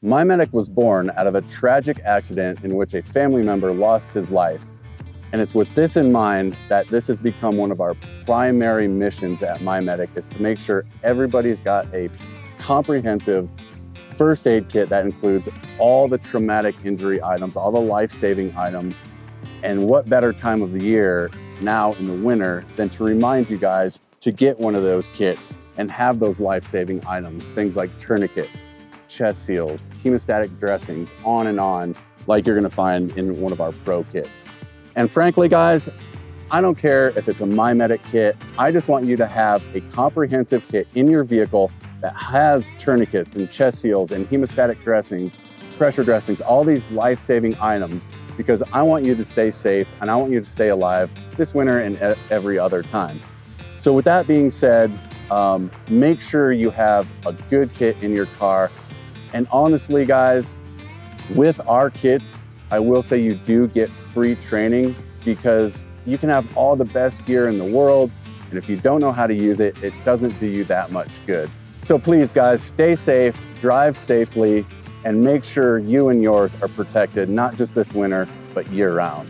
MyMedic was born out of a tragic accident in which a family member lost his life. And it's with this in mind that this has become one of our primary missions at MyMedic, is to make sure everybody's got a comprehensive first aid kit that includes all the traumatic injury items, all the life-saving items. And what better time of the year now in the winter than to remind you guys to get one of those kits and have those life-saving items, things like tourniquets, chest seals, hemostatic dressings, on, like you're gonna find in one of our pro kits. And frankly, guys, I don't care if it's a MyMedic kit. I just want you to have a comprehensive kit in your vehicle that has tourniquets and chest seals and hemostatic dressings, pressure dressings, all these life-saving items, because I want you to stay safe and I want you to stay alive this winter and every other time. So with that being said, make sure you have a good kit in your car. And honestly, guys, with our kits, I will say you do get free training, because you can have all the best gear in the world, and if you don't know how to use it, it doesn't do you that much good. So please, guys, stay safe, drive safely, and make sure you and yours are protected, not just this winter, but year round.